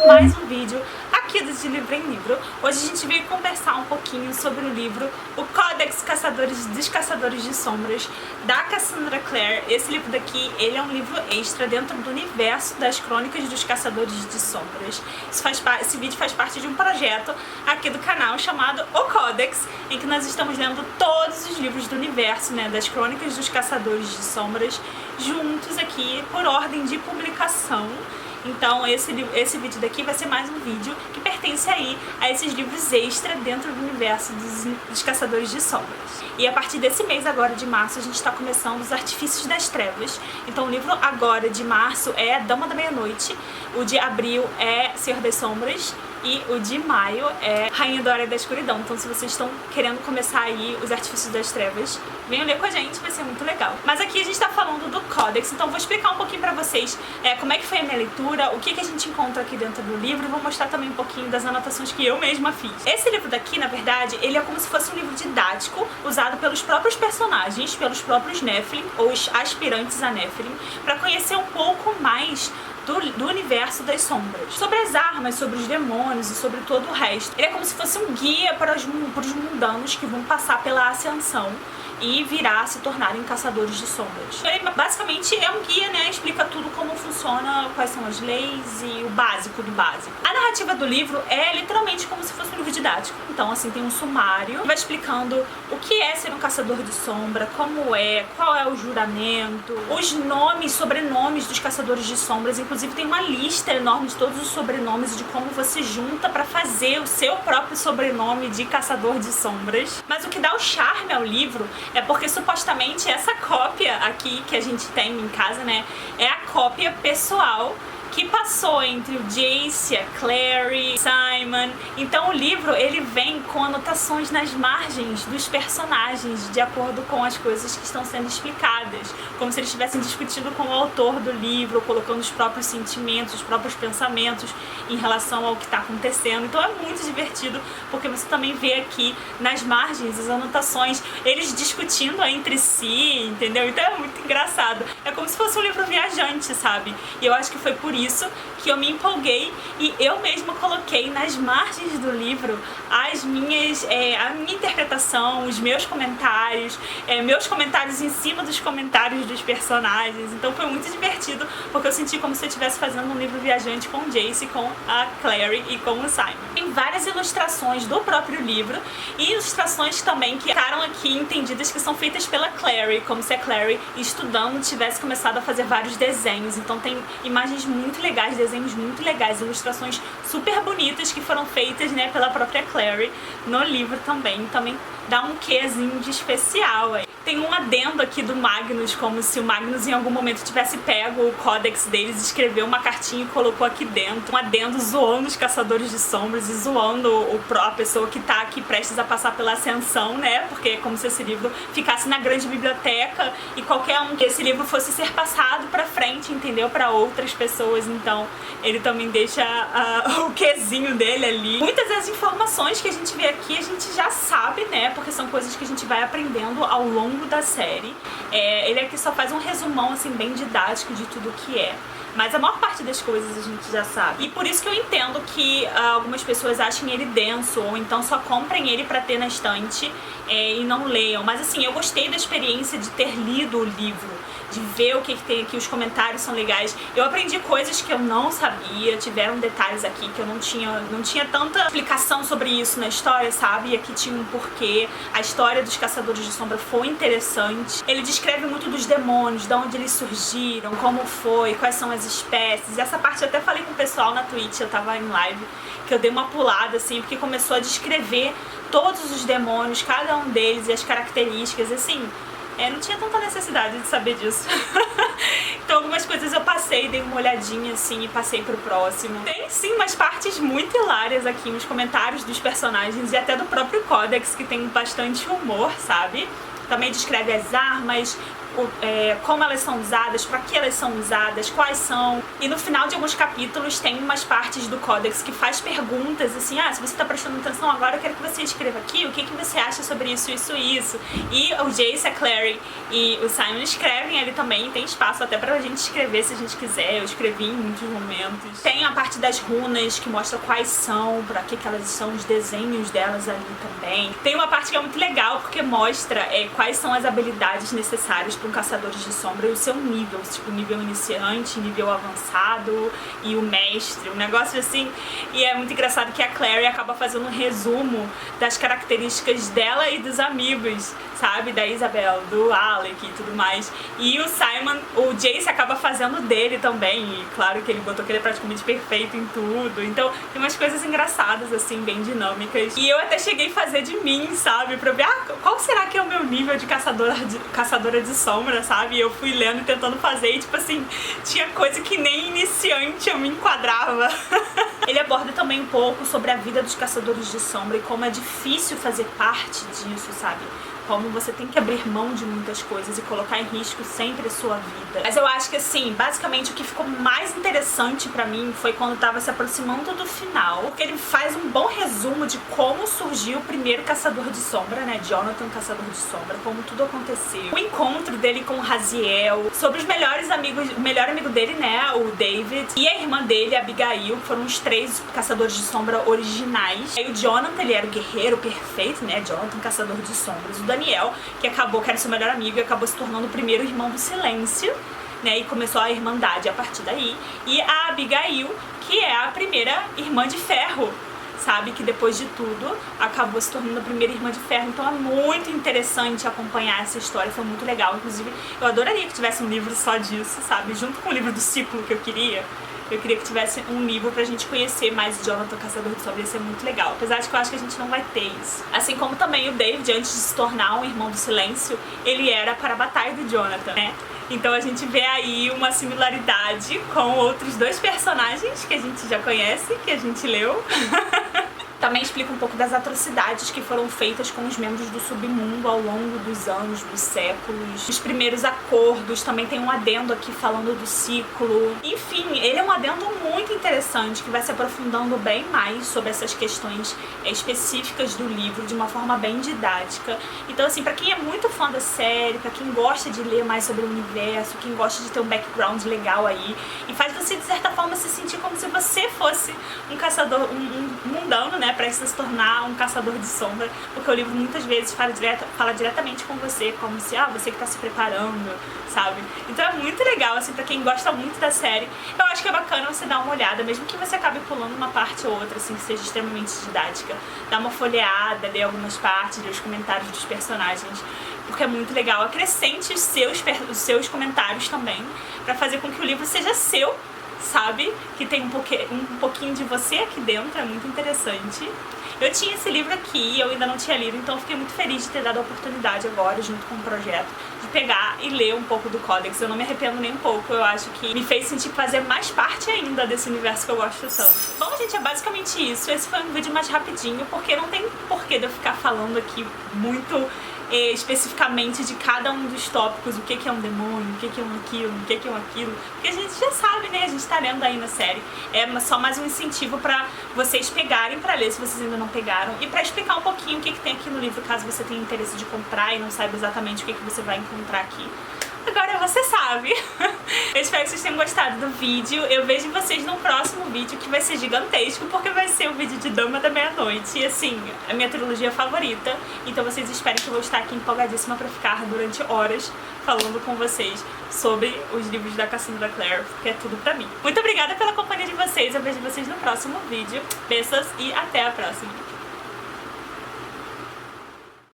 Mais um vídeo aqui do De Livro em Livro. Hoje a gente veio conversar um pouquinho sobre o livro O Codex dos Caçadores de Sombras, da Cassandra Clare. Esse livro daqui, ele é um livro extra dentro do universo das Crônicas dos Caçadores de Sombras. Esse vídeo faz parte de um projeto aqui do canal chamado O Codex, em que nós estamos lendo todos os livros do universo, né, das Crônicas dos Caçadores de Sombras, juntos aqui por ordem de publicação. Então esse vídeo daqui vai ser mais um vídeo que pertence aí a esses livros extra dentro do universo dos Caçadores de Sombras. E a partir desse mês agora de março a gente está começando os Artifícios das Trevas. Então o livro agora de março é Dama da Meia-Noite, o de abril é Senhor das Sombras e o de maio é Rainha da Hora da Escuridão. Então se vocês estão querendo começar aí os Artifícios das Trevas, venham ler com a gente, vai ser muito legal. Mas aqui a gente tá falando do Codex, então vou explicar um pouquinho pra vocês como é que foi a minha leitura, o que a gente encontra aqui dentro do livro, e vou mostrar também um pouquinho das anotações que eu mesma fiz. Esse livro daqui, na verdade, ele é como se fosse um livro didático, usado pelos próprios personagens, pelos próprios Nephilim, ou os aspirantes a Nephilim, pra conhecer um pouco mais do universo das sombras, sobre as armas, sobre os demônios e sobre todo o resto. Ele é como se fosse um guia para os mundanos que vão passar pela ascensão e virar se tornarem caçadores de sombras. Ele basicamente é um guia, né? Explica tudo como funciona, quais são as leis e o básico do básico. A narrativa do livro é literalmente como se fosse um livro didático. Então, assim, tem um sumário que vai explicando o que é ser um caçador de sombra, como é, qual é o juramento, os nomes, sobrenomes dos caçadores de sombras. Inclusive tem uma lista enorme de todos os sobrenomes e de como você junta pra fazer o seu próprio sobrenome de caçador de sombras. Mas o que dá o charme ao livro é porque supostamente essa cópia aqui que a gente tem em casa, né, é a cópia pessoal que passou entre o Jace, a Clary, Simon. Então o livro, ele vem com anotações nas margens dos personagens, de acordo com as coisas que estão sendo explicadas, como se eles estivessem discutindo com o autor do livro, colocando os próprios sentimentos, os próprios pensamentos em relação ao que está acontecendo. Então é muito divertido, porque você também vê aqui nas margens as anotações, eles discutindo entre si, entendeu? Então é muito engraçado. É como se fosse um livro viajante, sabe? E eu acho que foi por isso que eu me empolguei e eu mesma coloquei nas margens do livro a minha interpretação, os meus comentários em cima dos comentários dos personagens. Então foi muito divertido, porque eu senti como se eu estivesse fazendo um livro viajante com o Jace, com a Clary e com o Simon. Tem várias ilustrações do próprio livro e ilustrações também que ficaram aqui entendidas, que são feitas pela Clary, como se a Clary, estudando, tivesse começado a fazer vários desenhos. Então tem imagens muito legais, desenhos muito legais, ilustrações super bonitas que foram feitas, né, pela própria Clary no livro também. Também dá um quezinho de especial aí. Tem um adendo aqui do Magnus, como se o Magnus em algum momento tivesse pego o Codex deles, escreveu uma cartinha e colocou aqui dentro. Um adendo zoando os Caçadores de Sombras e zoando a pessoa que tá aqui prestes a passar pela ascensão, né? Porque é como se esse livro ficasse na grande biblioteca e qualquer um que esse livro fosse ser passado pra frente, entendeu? Pra outras pessoas. Então ele também deixa o quezinho dele ali. Muitas das informações que a gente vê aqui a gente já sabe, né? Porque são coisas que a gente vai aprendendo ao longo da série. Ele aqui só faz um resumão assim bem didático de tudo que é. Mas a maior parte das coisas a gente já sabe. E por isso que eu entendo que algumas pessoas achem ele denso, ou então só comprem ele pra ter na estante e não leiam. Mas assim, eu gostei da experiência de ter lido o livro, de ver o que tem aqui, os comentários são legais. Eu aprendi coisas que eu não sabia, tiveram detalhes aqui que eu não tinha tanta explicação sobre isso na história, sabe? E aqui tinha um porquê. A história dos Caçadores de Sombra foi interessante. Ele descreve muito dos demônios, de onde eles surgiram, como foi, quais são as espécies. Essa parte eu até falei com o pessoal na Twitch, eu tava em live, que eu dei uma pulada assim, porque começou a descrever todos os demônios, cada um deles e as características, assim. Não tinha tanta necessidade de saber disso. Então algumas coisas eu passei, dei uma olhadinha assim e passei pro próximo. Tem sim umas partes muito hilárias aqui, uns comentários dos personagens e até do próprio Codex, que tem bastante humor, sabe? Também descreve as armas, como elas são usadas, para que elas são usadas, quais são. E no final de alguns capítulos tem umas partes do Codex que faz perguntas assim, se você tá prestando atenção agora, eu quero que você escreva aqui o que você acha sobre isso, isso e isso. E o Jace, a Clary e o Simon escrevem ali também, tem espaço até pra gente escrever se a gente quiser. Eu escrevi em muitos momentos. Tem a parte das runas que mostra quais são, pra que elas são, os desenhos delas ali também. Tem uma parte que é muito legal porque mostra quais são as habilidades necessárias para um caçador de sombra e o seu nível, tipo nível iniciante, nível avançado e o mestre, um negócio assim. E é muito engraçado que a Clary acaba fazendo um resumo das características dela e dos amigos, sabe? Da Isabel, do Alec e tudo mais. E o Simon, o Jace acaba fazendo dele também, e claro que ele botou que ele é praticamente perfeito em tudo. Então tem umas coisas engraçadas assim, bem dinâmicas. E eu até cheguei a fazer de mim, sabe? Pra ver, qual será que é o meu nível de caçadora de sombra, sabe? Eu fui lendo e tentando fazer e, tipo assim, tinha coisa que nem iniciante eu me enquadrava. Ele aborda também um pouco sobre a vida dos caçadores de sombra e como é difícil fazer parte disso, sabe? Como você tem que abrir mão de muitas coisas e colocar em risco sempre a sua vida. Mas eu acho que assim, basicamente o que ficou mais interessante pra mim foi quando tava se aproximando do final, porque ele faz um bom resumo de como surgiu o primeiro caçador de sombra, né? Jonathan, caçador de sombra, como tudo aconteceu. O encontro dele com o Raziel, sobre os melhores amigos, o melhor amigo dele, né? O David, e a irmã dele, a Abigail, foram os 3 caçadores de sombra originais. Aí o Jonathan, ele era o guerreiro perfeito, né? Jonathan, caçador de sombras. O Daniel, que era seu melhor amigo e acabou se tornando o primeiro irmão do silêncio, né, e começou a irmandade a partir daí. E a Abigail, que é a primeira irmã de ferro, sabe, que depois de tudo acabou se tornando a primeira irmã de ferro. Então é muito interessante acompanhar essa história, foi muito legal. Inclusive eu adoraria que tivesse um livro só disso, sabe, junto com o livro do ciclo que eu queria que tivesse um livro pra gente conhecer mais Jonathan, caçador de sombra, ia ser muito legal. Apesar de que eu acho que a gente não vai ter isso. Assim como também o David, antes de se tornar um irmão do silêncio, ele era para a batalha do Jonathan, né? Então a gente vê aí uma similaridade com outros 2 personagens que a gente já conhece, que a gente leu. Também explica um pouco das atrocidades que foram feitas com os membros do submundo ao longo dos anos, dos séculos. Os primeiros acordos, também tem um adendo aqui falando do ciclo. Enfim, ele é um adendo muito interessante que vai se aprofundando bem mais sobre essas questões específicas do livro de uma forma bem didática. Então assim, pra quem é muito fã da série, pra quem gosta de ler mais sobre o universo, quem gosta de ter um background legal aí, e faz você de certa forma se sentir como se você fosse um caçador, um mundano, né, pra se tornar um caçador de sombra, porque o livro muitas vezes fala diretamente com você, como se, você que tá se preparando, sabe? Então é muito legal, assim, pra quem gosta muito da série. Eu acho que é bacana você dar uma olhada, mesmo que você acabe pulando uma parte ou outra, assim, que seja extremamente didática. Dá uma folheada, ler algumas partes, ler os comentários dos personagens, porque é muito legal. Acrescente os seus comentários também, pra fazer com que o livro seja seu, sabe? Que tem um pouquinho de você aqui dentro, é muito interessante. Eu tinha esse livro aqui, eu ainda não tinha lido, então eu fiquei muito feliz de ter dado a oportunidade agora, junto com o projeto, de pegar e ler um pouco do Codex. Eu não me arrependo nem um pouco, eu acho que me fez sentir fazer mais parte ainda desse universo que eu gosto tanto. Bom, gente, é basicamente isso. Esse foi um vídeo mais rapidinho, porque não tem porquê de eu ficar falando aqui muito especificamente de cada um dos tópicos, o que é um demônio, o que é um aquilo, o que é um aquilo, porque a gente já sabe, né, a gente tá lendo aí na série. É só mais um incentivo pra vocês pegarem pra ler, se vocês ainda não pegaram, e pra explicar um pouquinho o que tem aqui no livro, caso você tenha interesse de comprar e não saiba exatamente o que você vai encontrar aqui. Agora você sabe. Eu espero que vocês tenham gostado do vídeo. Eu vejo vocês no próximo vídeo, que vai ser gigantesco, porque vai ser o vídeo de Dama da Meia-Noite. E assim, a minha trilogia favorita. Então vocês esperem que eu vou estar aqui empolgadíssima pra ficar durante horas falando com vocês sobre os livros da Cassandra Clare, porque é tudo pra mim. Muito obrigada pela companhia de vocês. Eu vejo vocês no próximo vídeo. Beijos e até a próxima.